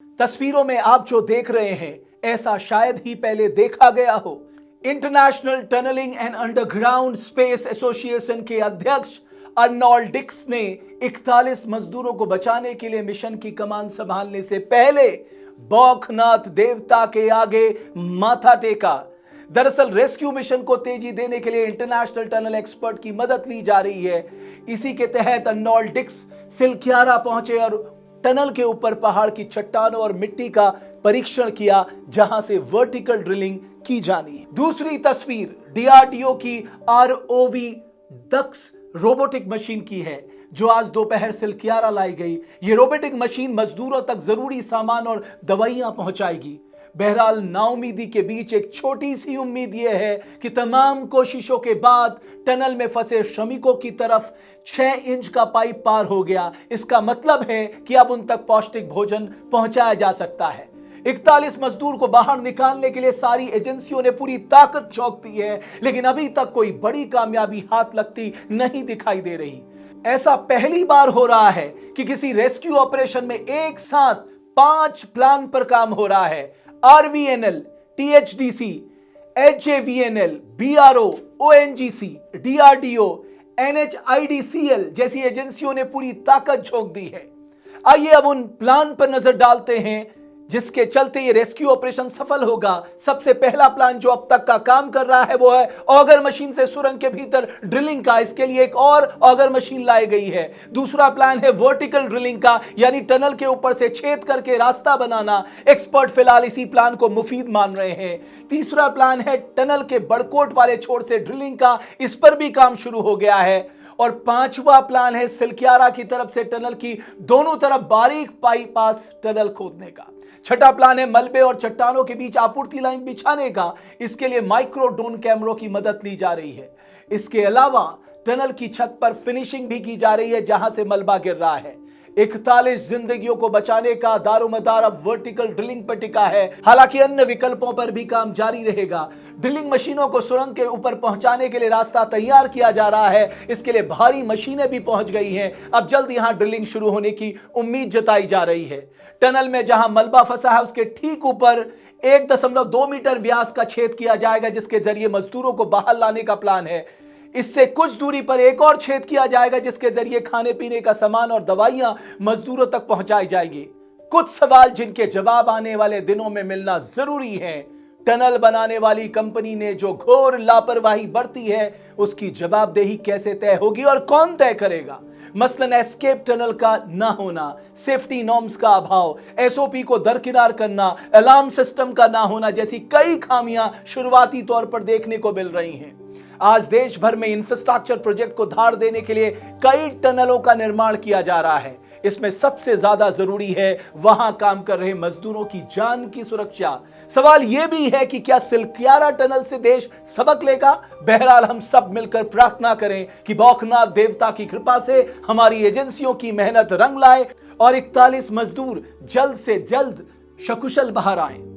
तस्वीरों में आप जो देख रहे हैं ऐसा शायद ही पहले देखा गया हो। International tunnelling and underground space association के अध्यक्ष अर्नोल्ड डिक्स ने 41 मजदूरों को बचाने के लिए मिशन की कमान संभालने से पहले बौखनाथ देवता के आगे माथा टेका। दरअसल रेस्क्यू मिशन को तेजी देने के लिए इंटरनेशनल टनल एक्सपर्ट की मदद ली जा रही है। इसी के तहत अर्नोल्ड डिक्स सिलक्यारा पहुंचे और टनल के ऊपर पहाड़ की चट्टानों और मिट्टी का परीक्षण किया, जहां से वर्टिकल ड्रिलिंग की जानी है। दूसरी तस्वीर डीआरडीओ की आरओवी दक्स रोबोटिक मशीन की है, जो आज दोपहर सिलक्यारा लाई गई। ये रोबोटिक मशीन मजदूरों तक जरूरी सामान और दवाइयां पहुंचाएगी। बहरहाल नाउमीदी के बीच एक छोटी सी उम्मीद यह है कि तमाम कोशिशों के बाद टनल में फंसे श्रमिकों की तरफ 6 इंच का पाइप पार हो गया। इसका मतलब है कि अब उन तक पौष्टिक भोजन पहुंचाया जा सकता है। 41 मजदूर को बाहर निकालने के लिए सारी एजेंसियों ने पूरी ताकत झोंक दी है, लेकिन अभी तक कोई बड़ी कामयाबी हाथ लगती नहीं दिखाई दे रही। ऐसा पहली बार हो रहा है कि किसी रेस्क्यू ऑपरेशन में एक साथ 5 प्लान पर काम हो रहा है। RVNL, THDC, HJVNL, BRO, ONGC, DRDO, NHIDCL जैसी एजेंसियों ने पूरी ताकत झोंक दी है। आइए अब उन प्लान पर नजर डालते हैं जिसके चलते ये रेस्क्यू ऑपरेशन सफल होगा। सबसे पहला प्लान जो अब तक का काम कर रहा है वो है ऑगर मशीन से सुरंग के भीतर ड्रिलिंग का। इसके लिए एक और ऑगर मशीन लाई गई है। दूसरा प्लान है वर्टिकल ड्रिलिंग का, यानी टनल के ऊपर से छेद करके रास्ता बनाना। एक्सपर्ट फिलहाल इसी प्लान को मुफीद मान रहे हैं। तीसरा प्लान है टनल के बड़कोट वाले छोर से ड्रिलिंग का, इस पर भी काम शुरू हो गया है। और पांचवा प्लान है सिलक्यारा की तरफ से टनल की दोनों तरफ बारीक बाईपास टनल खोदने का। छठा प्लान है मलबे और चट्टानों के बीच आपूर्ति लाइन बिछाने का। इसके लिए माइक्रो ड्रोन कैमरों की मदद ली जा रही है। इसके अलावा टनल की छत पर फिनिशिंग भी की जा रही है, जहां से मलबा गिर रहा है। 41 जिंदगियों को बचाने का दारोमदार अब वर्टिकल ड्रिलिंग पर टिका है। हालांकि अन्य विकल्पों पर भी काम जारी रहेगा। ड्रिलिंग मशीनों को सुरंग के ऊपर पहुंचाने के लिए रास्ता तैयार किया जा रहा है। इसके लिए भारी मशीनें भी पहुंच गई हैं। अब जल्द यहां ड्रिलिंग शुरू होने की उम्मीद जताई जा रही है। टनल में जहां मलबा फंसा है उसके ठीक ऊपर 1.2 मीटर व्यास का छेद किया जाएगा, जिसके जरिए मजदूरों को बाहर लाने का प्लान है। इससे कुछ दूरी पर एक और छेद किया जाएगा, जिसके जरिए खाने पीने का सामान और दवाइयां मजदूरों तक पहुंचाई जाएगी। कुछ सवाल जिनके जवाब आने वाले दिनों में मिलना जरूरी है। टनल बनाने वाली कंपनी ने जो घोर लापरवाही बरती है, उसकी जवाबदेही कैसे तय होगी और कौन तय करेगा? मसलन एस्केप टनल का ना होना, सेफ्टी नॉर्म्स का अभाव, एसओपी को दरकिनार करना, अलार्म सिस्टम का ना होना जैसी कई खामियां शुरुआती तौर पर देखने को मिल रही हैं। आज देश भर में इंफ्रास्ट्रक्चर प्रोजेक्ट को धार देने के लिए कई टनलों का निर्माण किया जा रहा है। इसमें सबसे ज्यादा जरूरी है वहां काम कर रहे मजदूरों की जान की सुरक्षा। सवाल यह भी है कि क्या सिलक्यारा टनल से देश सबक लेगा? बहरहाल हम सब मिलकर प्रार्थना करें कि बौखनाथ देवता की कृपा से हमारी एजेंसियों की मेहनत रंग लाए और 41 मजदूर जल्द से जल्द सकुशल बाहर आए।